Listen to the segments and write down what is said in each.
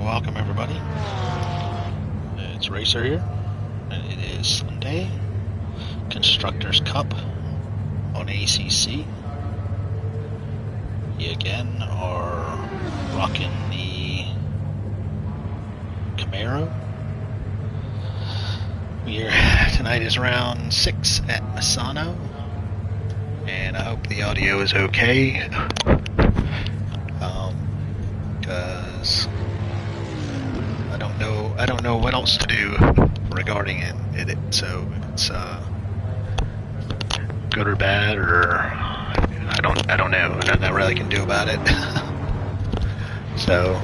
Welcome everybody. It's Racer here, and it is Sunday. Constructors Cup on ACC. We again are rocking the Camaro. Tonight is round 6 at Misano, and I hope the audio is okay. Because I don't know what else to do regarding it. So it's good or bad, or I don't know. Nothing I really can do about it. So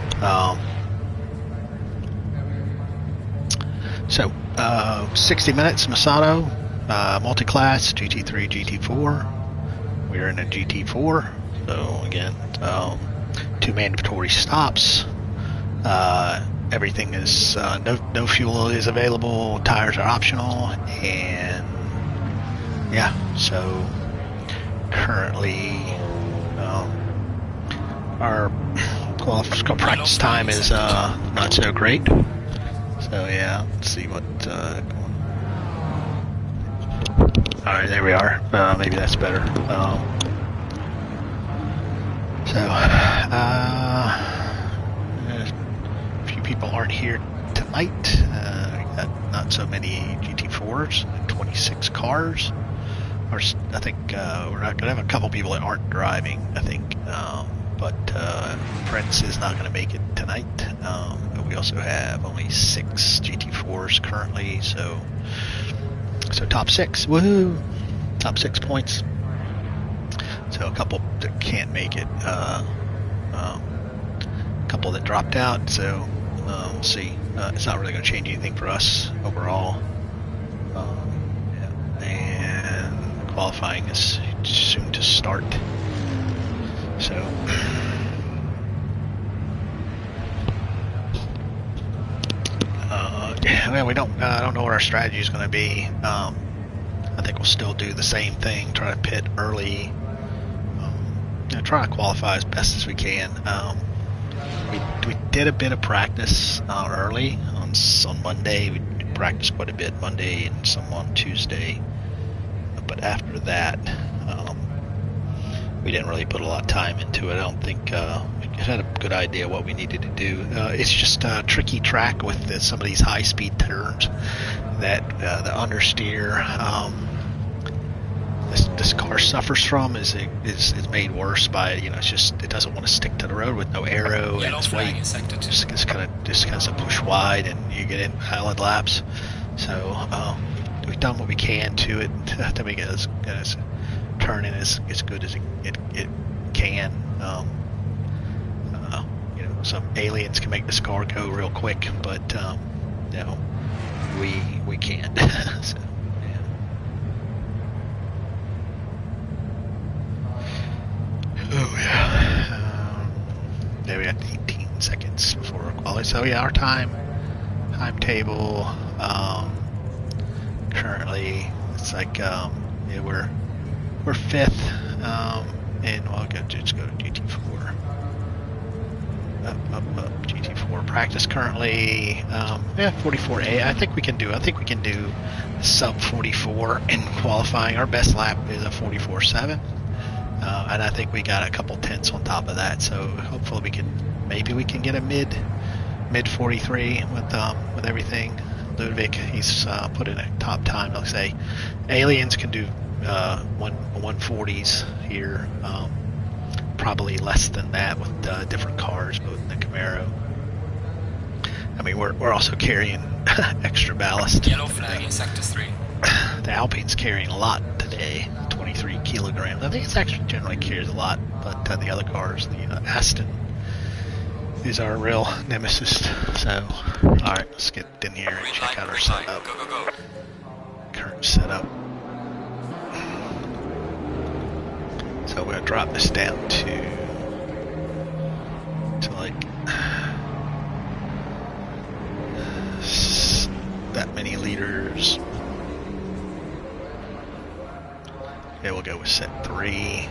60 minutes Misano, multiclass GT3, GT4. We're in a GT4. So again, 2 mandatory stops. Everything is no fuel is available. Tires are optional, and yeah. So currently, our practice time is not so great. So yeah, let's see what. All right, there we are. Maybe that's better. A few people aren't here tonight. We got not so many GT4s, 26 cars. I think we're not going to have a couple people that aren't driving, I think. But Prince is not going to make it tonight. But we also have only 6 GT4s currently, so top 6, woohoo! Top 6 points. So a couple that can't make it, a couple that dropped out. So we'll see. It's not really going to change anything for us overall. And qualifying is soon to start. So. Well, I don't know what our strategy is going to be. I think we'll still do the same thing. Try to pit early. Try to qualify as best as we can. We did a bit of practice early on Monday. We practiced quite a bit Monday and some on Tuesday. But after that, we didn't really put a lot of time into it. I don't think we had a good idea what we needed to do. It's just a tricky track with some of these high-speed turns that the understeer this car suffers from is made worse by it doesn't want to stick to the road with no arrow, and its weight just kind of push wide, and you get in valid laps. So we've done what we can to it to make it as turning as good as it can. Some aliens can make this car go real quick, but we can't. So, yeah. Oh yeah. Yeah, we got 18 seconds before quality. So yeah, our timetable currently it's like we're 5th, and we'll just go to GT4. Up, GT4 practice currently. 44A. I think we can do sub 44 in qualifying. Our best lap is a 44.7, and I think we got a couple tenths on top of that. So hopefully maybe we can get a mid 43 with everything. Ludwig, he's put in a top time. Let's say aliens can do 140s here. Probably less than that with different cars, both in the Camaro. I mean, we're also carrying extra ballast. Yellow flag in sector 3. The Alpine's carrying a lot today, 23 kilograms. I think it's actually generally carries a lot, but the other cars, the Aston, is our real nemesis. So, all right, let's get in here and check out our setup. Go. Current setup. So we're gonna drop this down to like that many liters. Okay, we'll go with set 3.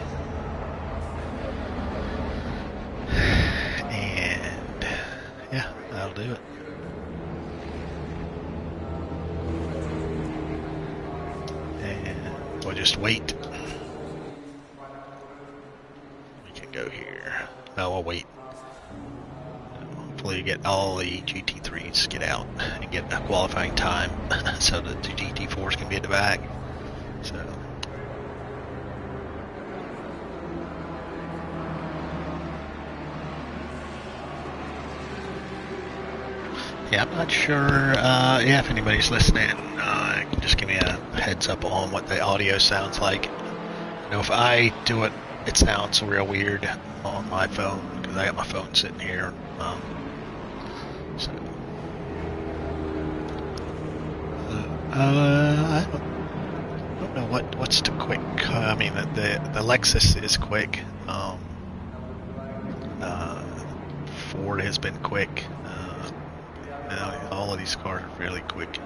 And yeah, That'll do it. And we'll just wait. We can go here. No, we'll wait. Hopefully you get all the GT3s get out and get a qualifying time so that the GT4s can be at the back. So yeah, I'm not sure if anybody's listening, just give me a heads up on what the audio sounds like. You know, if I do it, it sounds real weird on my phone because I got my phone sitting here. So I don't know what's the quick. I mean, the Lexus is quick. Ford has been quick. All of these cars are fairly quick.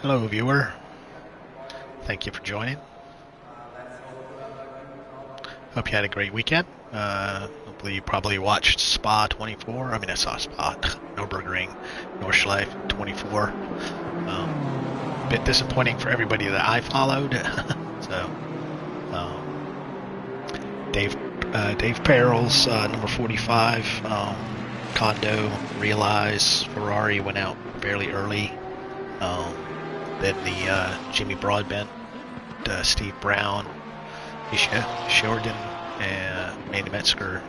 Hello, viewer. Thank you for joining. Hope you had a great weekend. Hopefully you probably watched Spa 24. I mean, I saw Spa, Nürburgring, Nordschleife 24. Bit disappointing for everybody that I followed. So, Dave Perrell's number 45, Kondo, Realize, Ferrari went out fairly early. Then the Jimmy Broadbent, Steve Brown, Sheridan, and Manny Metzger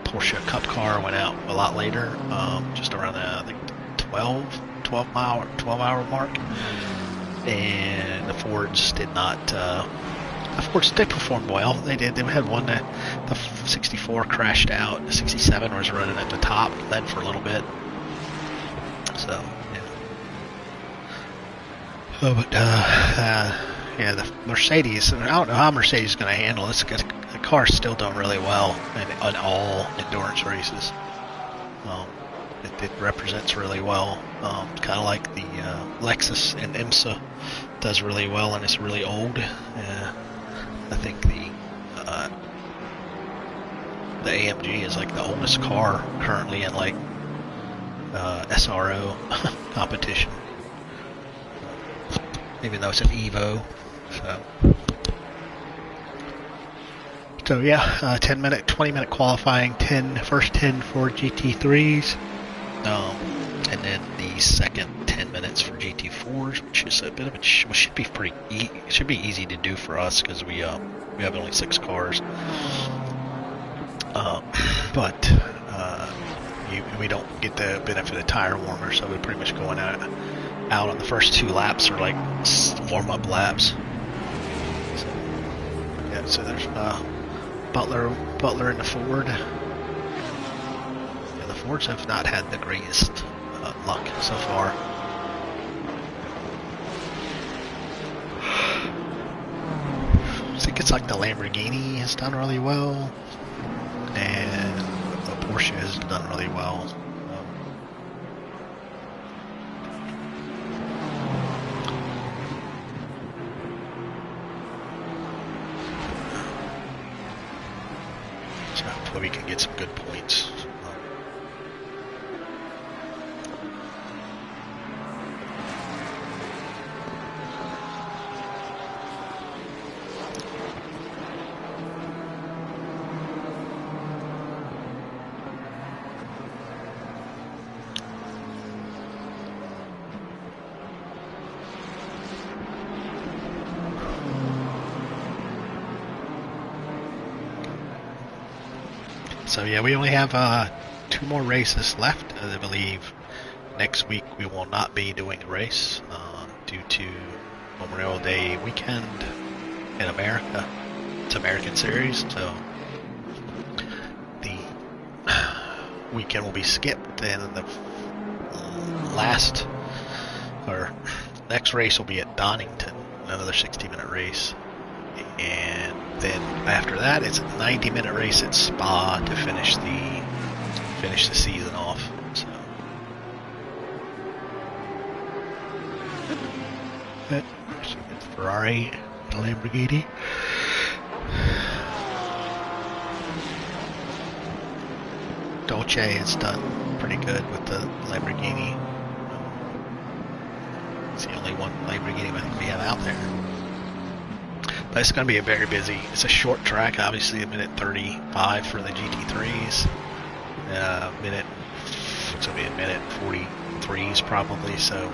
Porsche Cup car went out a lot later, just around the, I think, 12 hour mark. And the Fords did not. The Fords did perform well. They did. They had one that the 64 crashed out. The 67 was running at the top, led for a little bit. So. Oh, but yeah, the Mercedes. I don't know how Mercedes is going to handle this. The car's still done really well in all endurance races. It represents really well. Kind of like the Lexus and IMSA does really well, and it's really old. I think the AMG is like the oldest car currently in like SRO competition. Even though it's an Evo, so yeah, 20-minute qualifying, first 10 for GT3s, and then the second 10 minutes for GT4s, which is a bit of should be should be easy to do for us because we have only 6 cars, but we don't get the benefit of tire warmer, so we're pretty much going out on the first 2 laps are like warm-up laps. So, yeah, so there's Butler in the Ford. Yeah, the Fords have not had the greatest luck so far. I think it's like the Lamborghini has done really well, and the Porsche has done really well. We can get some good points. So yeah, we only have 2 more races left. I believe next week we will not be doing a race due to Memorial Day weekend in America. It's American Series, so the weekend will be skipped, and the next race will be at Donington, another 60-minute race. And then after that, it's a 90-minute race at Spa to finish the season off. So it. Ferrari and Lamborghini. Dolce has done pretty good with the Lamborghini. It's the only one Lamborghini I think we have out there. But it's going to be a very busy. It's a short track, obviously, a minute 35 for the GT3s. It's going to be a minute 43s probably. So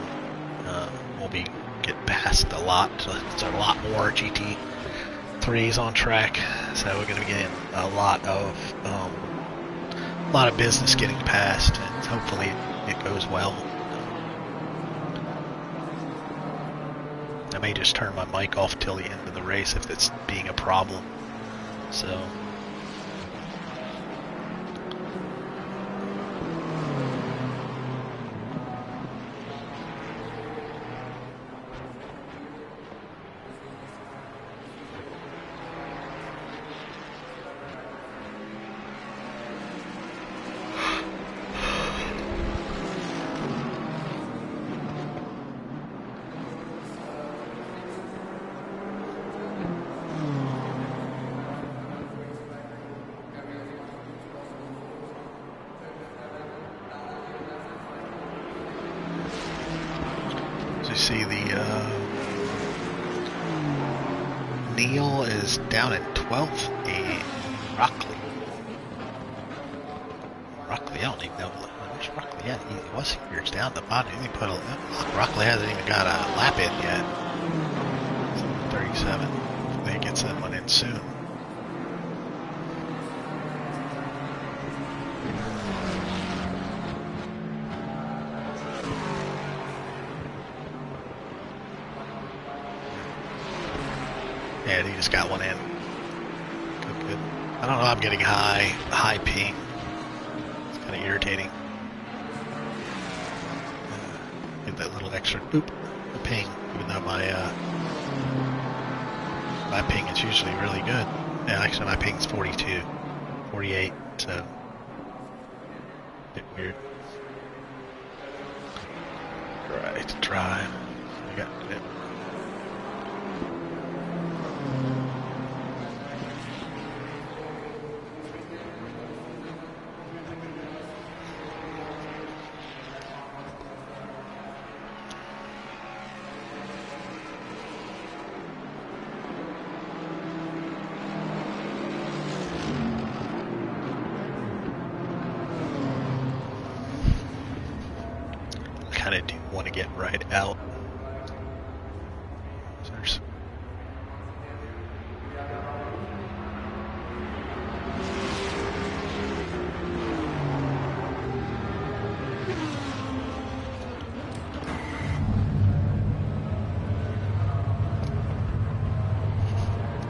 we'll be getting past a lot. So there's a lot more GT3s on track. So we're going to be getting a lot of business getting past, and hopefully it goes well. I may just turn my mic off till the end of the race if it's being a problem. So. See the Neal is down at 12th and Rockley, I don't even know where's Rockley at. He was here, it's down at the bottom. He put Rockley hasn't even got a lap in yet. 37. I think he gets that one in soon. Yeah, he just got one in. Good. I don't know, I'm getting high ping. It's kind of irritating. Get that little extra boop, the ping, even though my ping is usually really good. Yeah, actually my ping's 42, 48, so a bit weird. Right, drive. We got it. I do want to get right out. There's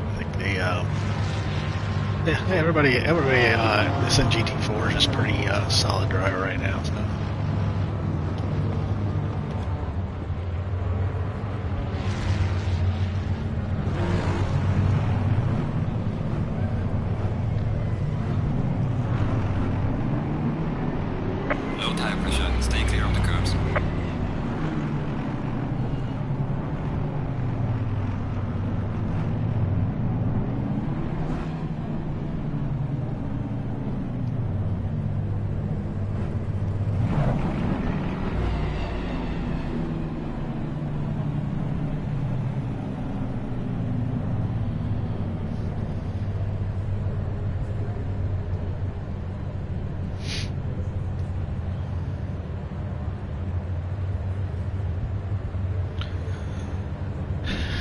I think they yeah, everybody this in GT4 is pretty solid driver right now, so.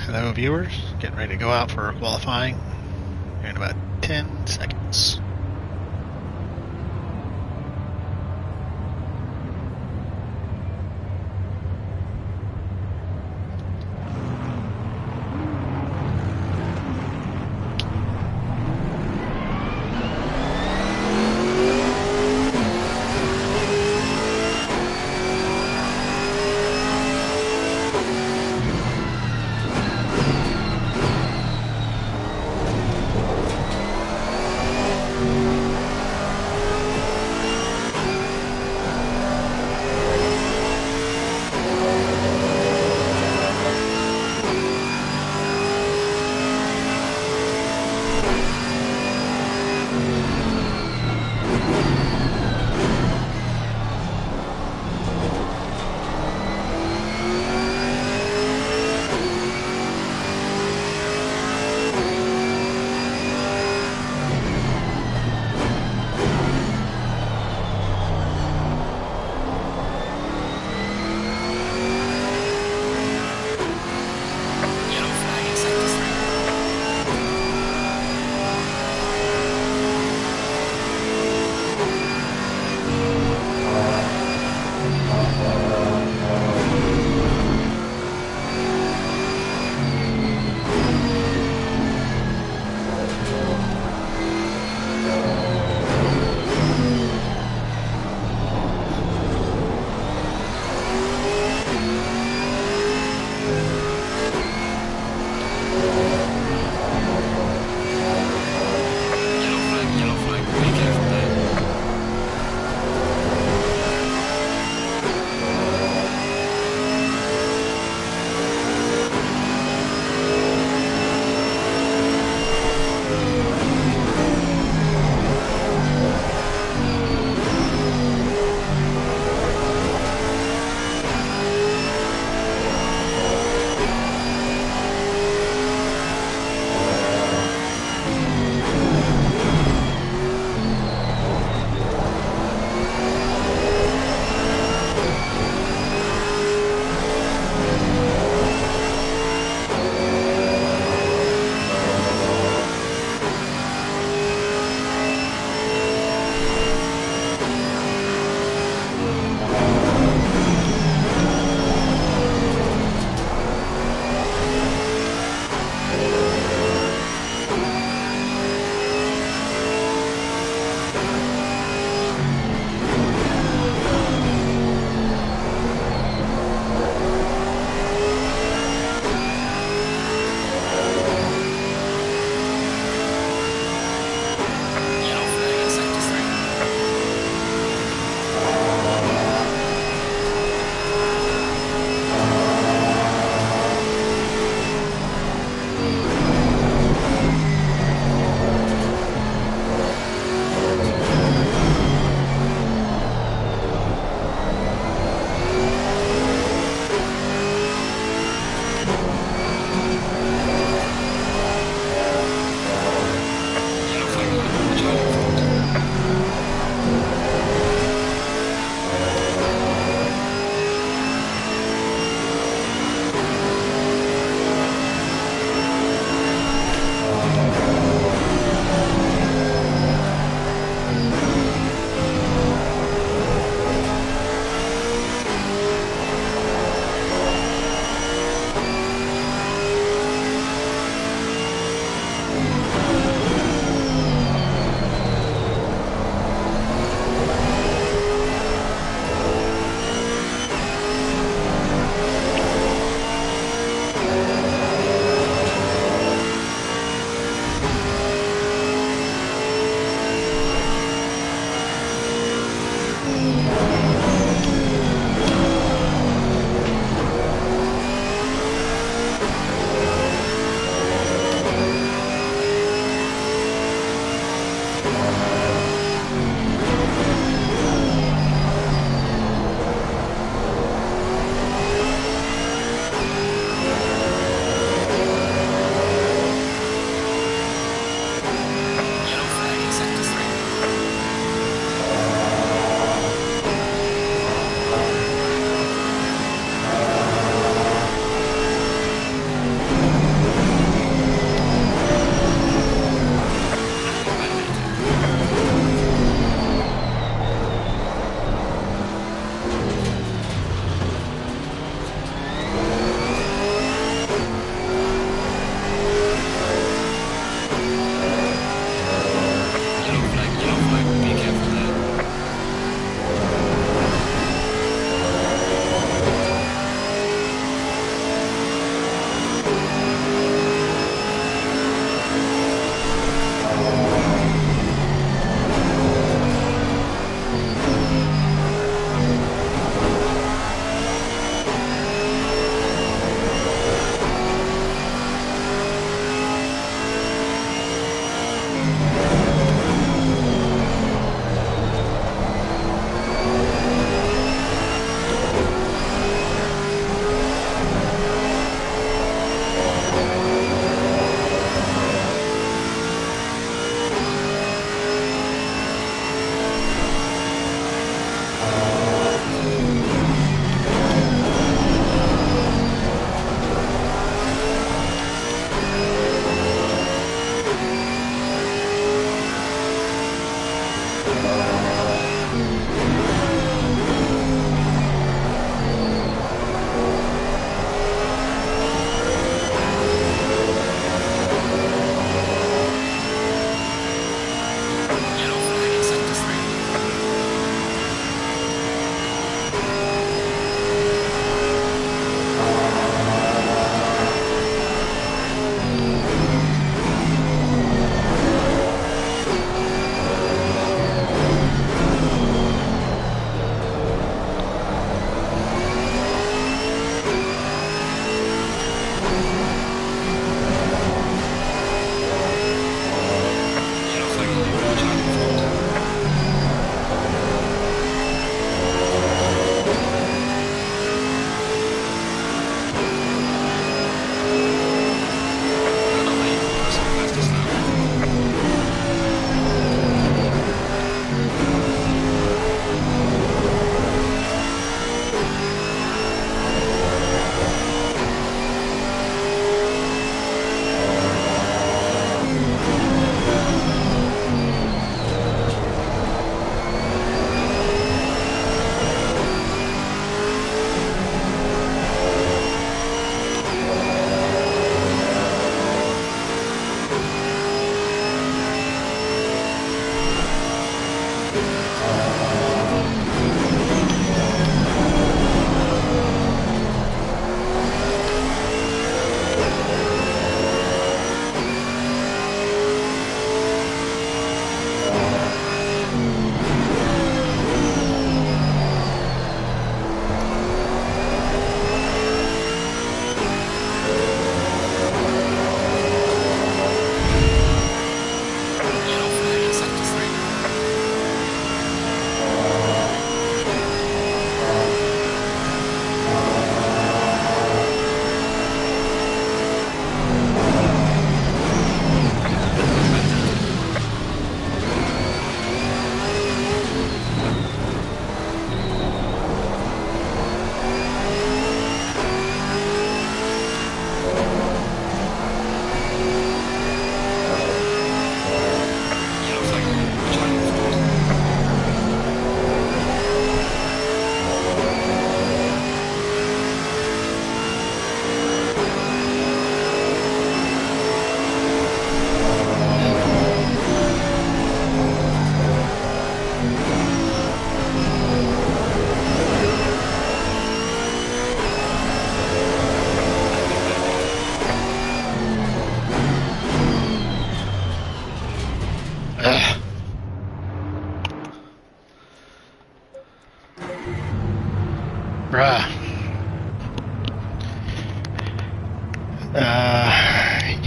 Hello viewers, getting ready to go out for qualifying here in about 10 seconds.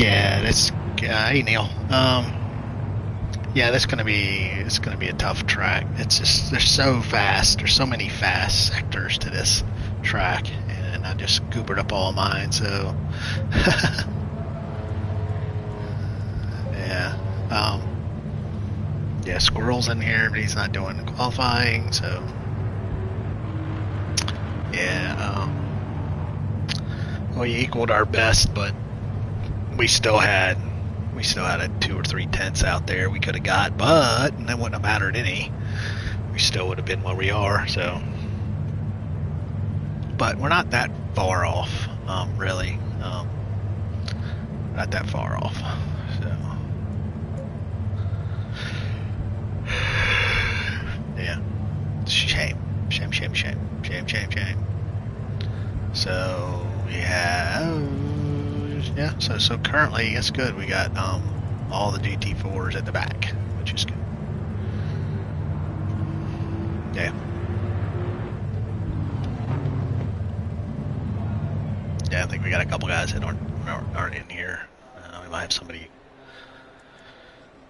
Yeah, that's hey Neil. Yeah, it's gonna be a tough track. It's just they're so fast. There's so many fast sectors to this track, and I just goobered up all mine. So yeah, yeah, squirrels in here, but he's not doing qualifying. So yeah, we equaled our best, but we still had a 2 or 3 tenths out there we could have got, but that wouldn't have mattered any. We still would have been where we are. So, but we're not that far off, really. Not that far off. So, yeah, shame. So we have, yeah. So currently it's good. We got all the GT4s at the back, which is good. Yeah. Yeah, I think we got a couple guys that aren't in here. We might have somebody.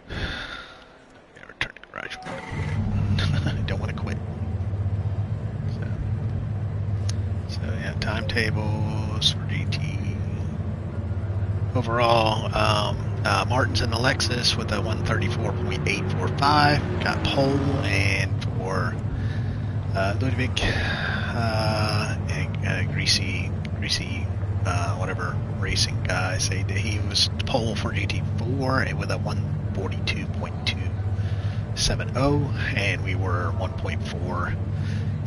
Yeah, return to garage. I don't want to quit. So yeah, timetables for GT. Overall, Martin's in the Lexus with a 134.845. Got pole, and for Ludwig, greasy, whatever racing guy say that he was pole for GT4 and with a 142.270, and we were 1.4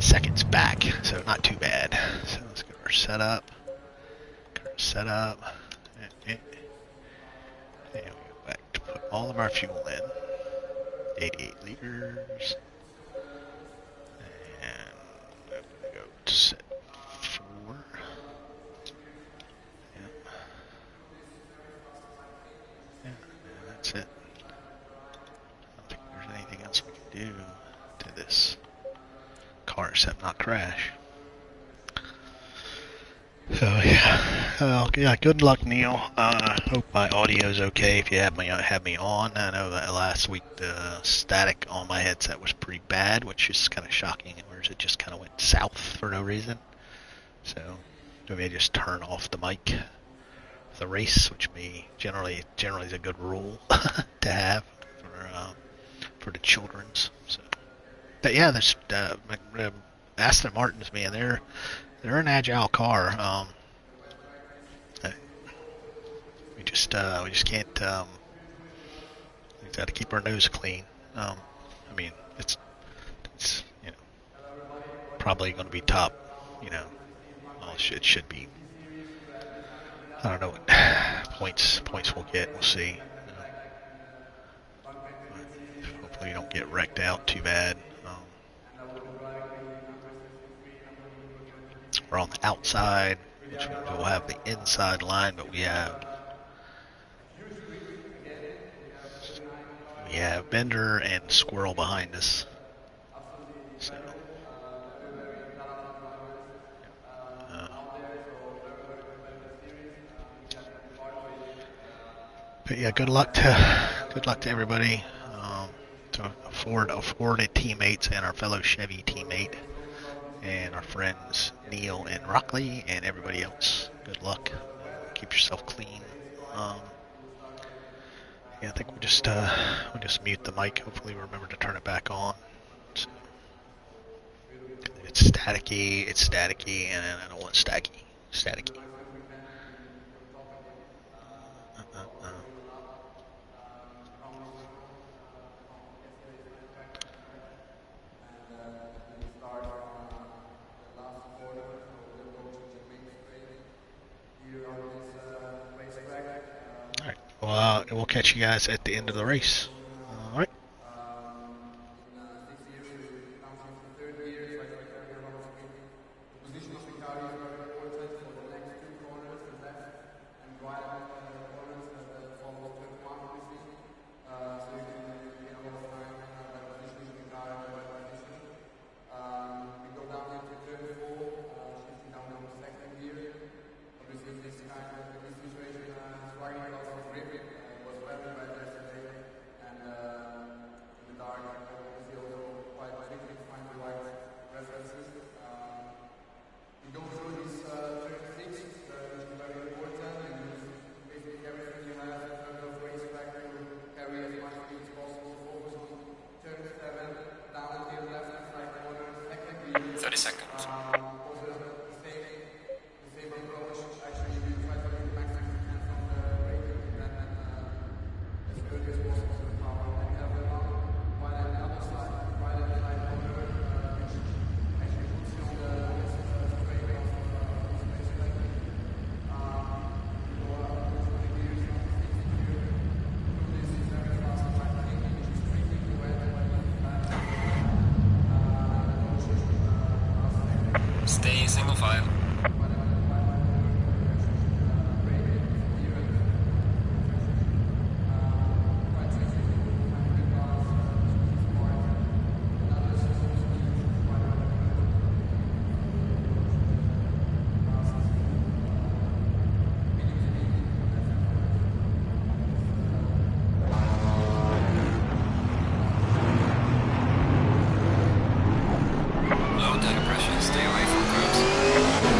seconds back, so not too bad. So let's get our setup. And we go back to put all of our fuel in. 88 liters. And I'm going to go to set 4. Yep. Yeah, that's it. I don't think there's anything else we can do to this car except not crash. So yeah, good luck, Neil. Hope my audio's okay. If you have me on, I know that last week the static on my headset was pretty bad, which is kind of shocking. Whereas it just kind of went south for no reason. So maybe I just turn off the mic for the race, which generally is a good rule to have for the children's. So, but yeah, there's Aston Martins, man. They're an agile car. We just can't. We got to keep our nose clean. I mean, it's probably going to be top. Well, it should be. I don't know what points we'll get. We'll see. Hopefully, we don't get wrecked out too bad. We're on the outside, which means we'll have the inside line, but we have Bender and Squirrel behind us. So, but yeah, good luck to everybody. To Ford teammates and our fellow Chevy teammate and our friends Neil and Rockley and everybody else. Good luck. Keep yourself clean. Yeah, I think we'll just mute the mic. Hopefully, remember to turn it back on. So, it's staticky, and I don't want staticky. All right. Well, we'll catch you guys at the end of the race. All right. profile. Low tire pressure, stay away from curbs.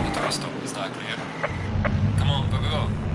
descend to a stop, is that clear? Come on, go, go, go.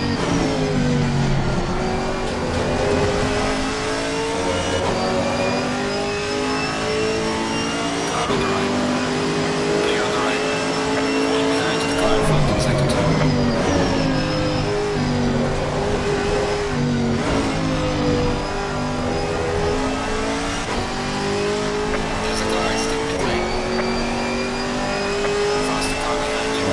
Car on the right. Clear on the right. Falling behind to the car in front in sector 2. There's a car exiting pit lane. Faster car behind you.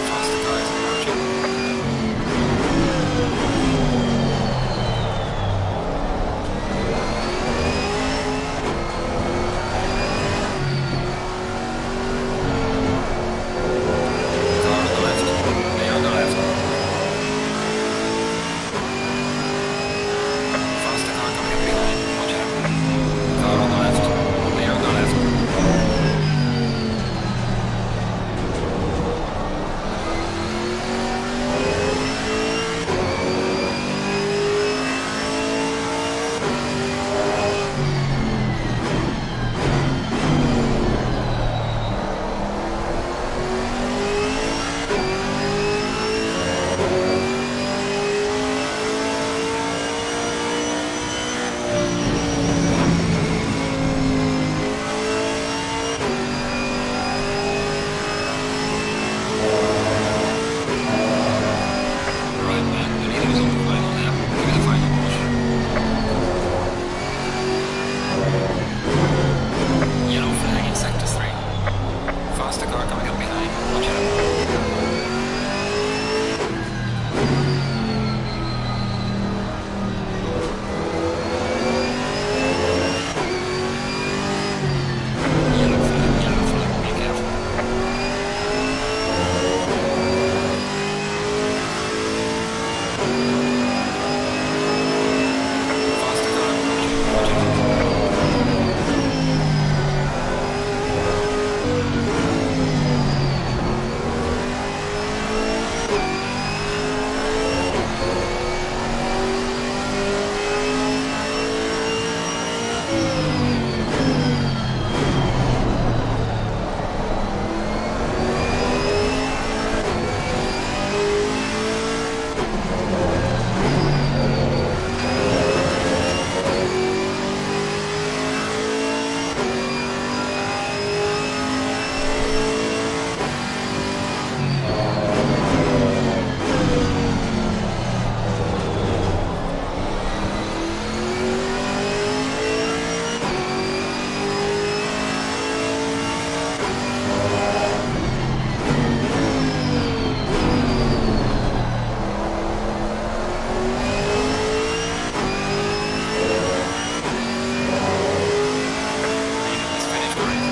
Faster cars approaching. Car on the left. They on the left. Faster car coming up behind. Watch out. Car on the left. They on the left. Right, man. The leader is on the final lap. Give it a final push. Yellow flag in sector 3. Faster car coming up behind. Watch out. Yellow flag, be careful. Faster car approaching. Watch out. Leader has finished the race.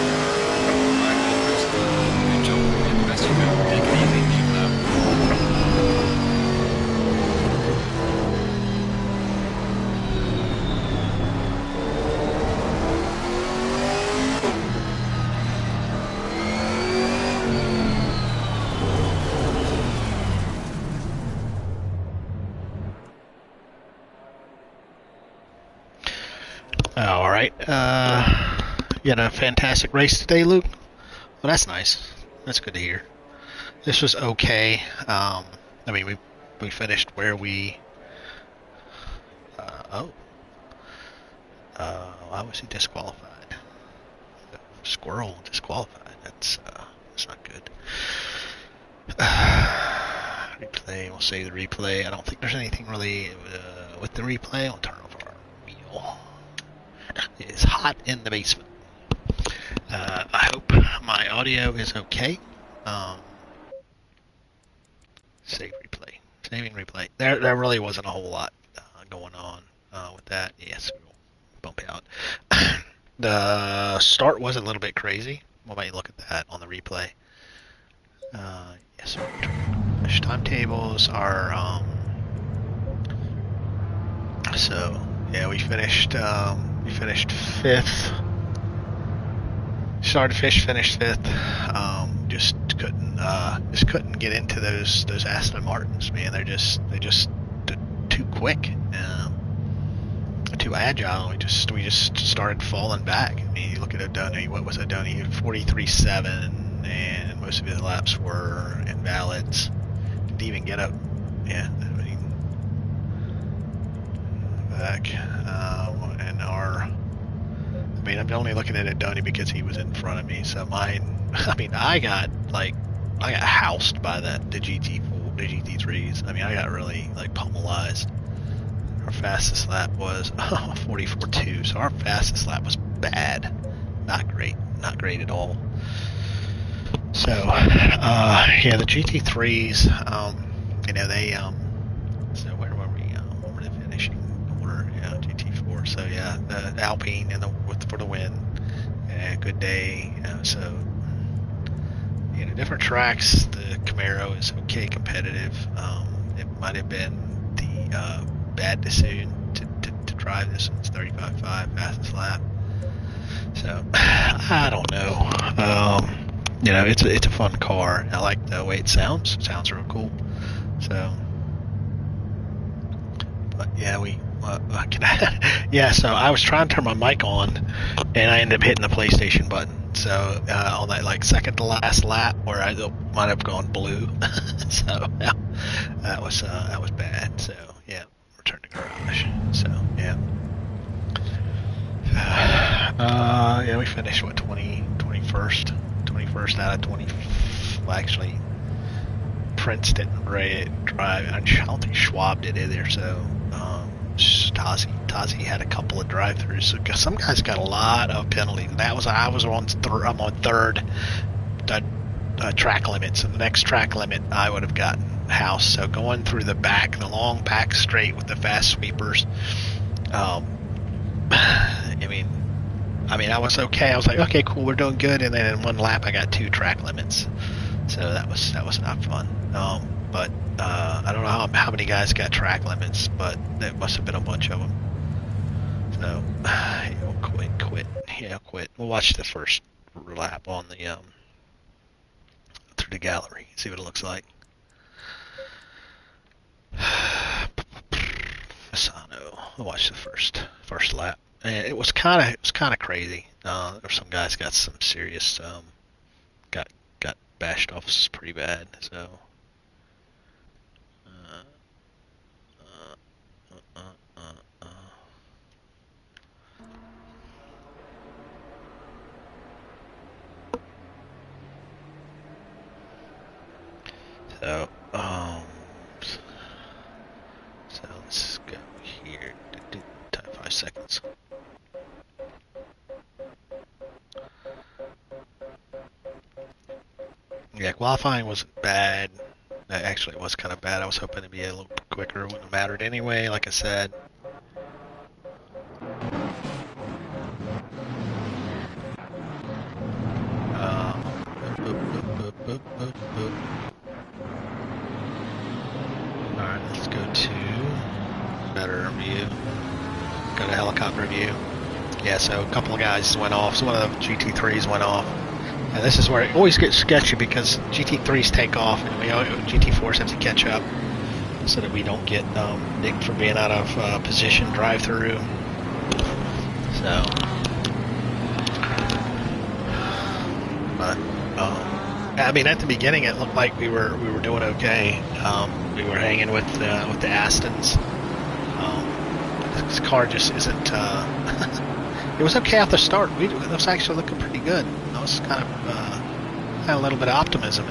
Right, man. Good job. You did the best you could. Take it easy. Keep it up. All right. You had a fantastic race today, Luke. Well, that's nice. That's good to hear. This was okay. I mean, we finished where we. Why was he disqualified? Squirrel disqualified. That's not good. Replay. We'll save the replay. I don't think there's anything really with the replay. I'll turn over our wheel. It is hot in the basement. I hope my audio is okay. Save replay. Saving replay. There really wasn't a whole lot going on with that. Yes, we'll bump out. The start was a little bit crazy. We might look at that on the replay. Yes, sir. refresh timetables. So yeah, we finished fifth. Started fish, finished fifth. Just couldn't get into those Aston Martins, man. They're just too quick, too agile. We just started falling back. I mean, you look at O'Donnell. What was O'Donnell? 43.7, and most of his laps were invalids. Didn't even get up. Yeah, I mean, back. And I'm only looking at O'Donnell because he was in front of me. So mine. I mean, I got housed by the GT3s. I mean, I got really pummelized. Our fastest lap was 44.2, so our fastest lap was bad. Not great at all. So, yeah, the GT3s, they, so where were we? What were the finishing order? Yeah, GT4. So yeah, the Alpine for the win. Yeah, good day. So, different tracks. The Camaro is okay competitive. It might have been the bad decision to drive this one. It's 35.5 fastest lap. So I don't know. It's a fun car. I like the way it sounds. It sounds real cool. So, but yeah, yeah. So I was trying to turn my mic on, and I ended up hitting the PlayStation button. So on that second to last lap, where I might have gone blue. So yeah, that was bad. So yeah, return to garage. So yeah. Yeah, we finished 21st out of 20. Well, actually, Prince didn't drive. I don't think Schwab did either. So Tazi had a couple of drive-throughs. So some guys got a lot of penalties. And I'm on third track limit. So the next track limit I would have gotten house. So going through the long back straight with the fast sweepers. I was okay. I was like, okay, cool, we're doing good. And then in one lap, I got 2 track limits. So that was not fun. But I don't know how many guys got track limits, but there must have been a bunch of them. So we'll quit. Yeah, quit. We'll watch the first lap on the through the gallery, see what it looks like. Misano. We'll watch the first lap. And it was kind of crazy. There were some guys got some serious got bashed off pretty bad. So. So, so let's go here. Time 5 seconds. Yeah, qualifying wasn't bad. Actually, it was kind of bad. I was hoping to be a little quicker. It wouldn't have mattered anyway, like I said. Alright, let's go to better view. Go to helicopter view. Yeah, so a couple of guys went off. So one of the GT3s went off. And this is where it always gets sketchy because GT3s take off and GT4s have to catch up so that we don't get nicked for being out of position drive through. So, but at the beginning it looked like we were doing okay. We were hanging with the Astons. This car just isn't. It was okay at the start. It was actually looking pretty good. I was kind of had a little bit of optimism,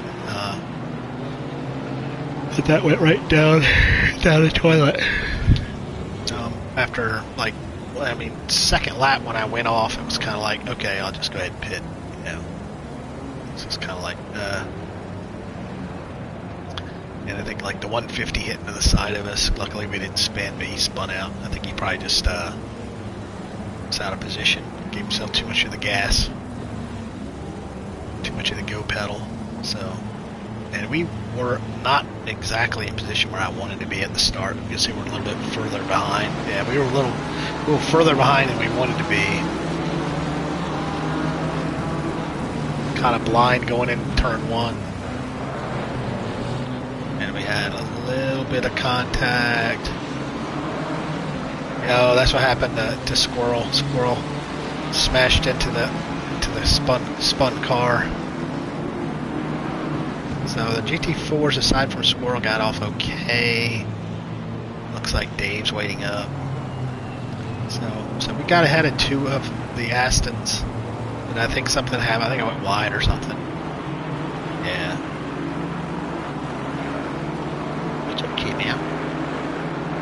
but that went right down the toilet. After second lap when I went off, it was kind of like, okay, I'll just go ahead and pit. It's just kind of like, and I think the 150 hit into the side of us. Luckily we didn't spin, but he spun out. I think he probably just was out of position, gave himself too much of the gas, too much of the go pedal. So and we were not exactly in position where I wanted to be at the start. You can see we're a little bit further behind. Yeah, we were a little further behind than we wanted to be. Kind of blind going in turn one. And we had a little bit of contact. Oh, that's what happened to Squirrel. Squirrel smashed into the spun car. So the GT4s, aside from Squirrel, got off okay. Looks like Dave's waiting up. So we got ahead of two of the Astons, and I think something happened. I think I went wide or something. Yeah. What's up, kid now?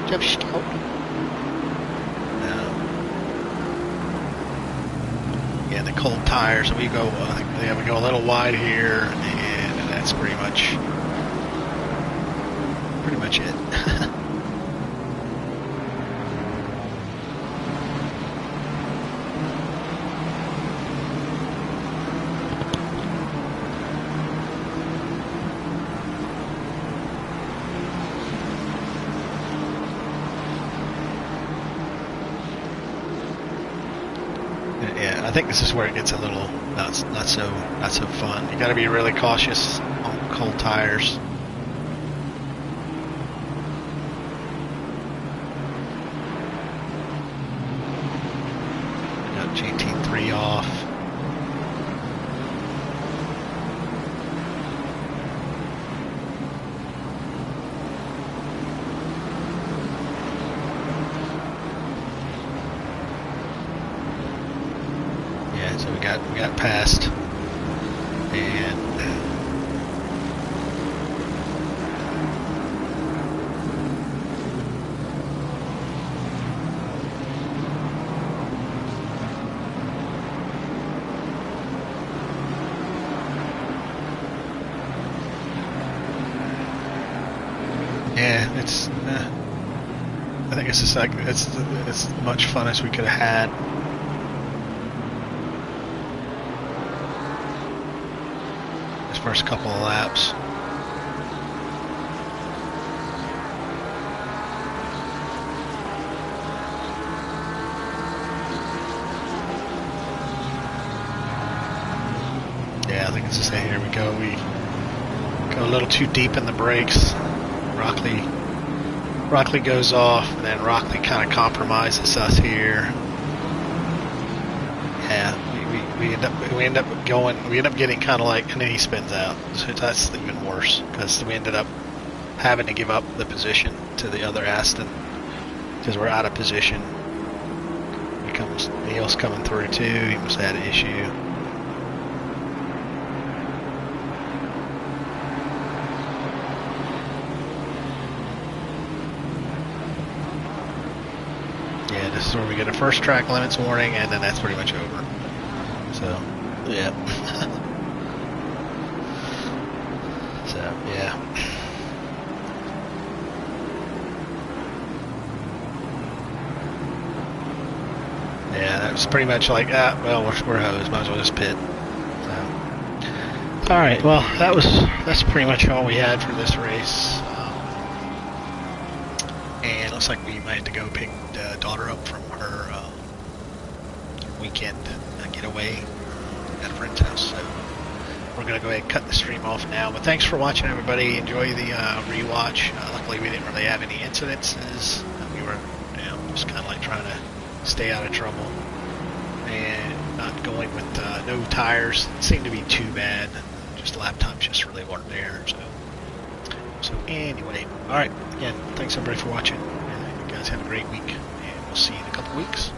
What's up, Scout? Yeah, the cold tires. So we go. We go a little wide here, and that's pretty much it. Yeah, I think this is where it gets a little not so fun. You got to be really cautious on cold tires. Got GT3 off. So we got past, and yeah, it's. I think it's just like it's as much fun as we could have had. First couple of laps. Yeah, I think it's just here we go. We go a little too deep in the brakes. Rockley goes off, and then Rockley kind of compromises us here. Yeah. We end up getting kind of like, and then he spins out. So that's even worse because we ended up having to give up the position to the other Aston because we're out of position. Neil's coming through too. He must have had an issue. Yeah, this is where we get a first track limits warning, and then that's pretty much over. So, yeah. Yeah. Yeah, that was pretty much like, well, we're hosed. Might as well just pit. So. All right, well, that's pretty much all we had for this race. And it looks like we might have to go pick daughter up from her weekend getaway at a friend's house. So we're going to go ahead and cut the stream off now. But thanks for watching, everybody. Enjoy the rewatch. Luckily, we didn't really have any incidences. We were just kind of like trying to stay out of trouble and not going with no tires. It seemed to be too bad. Just lap times just really weren't there. So anyway, all right. Again, thanks everybody for watching. And you guys have a great week, and we'll see you in a couple weeks.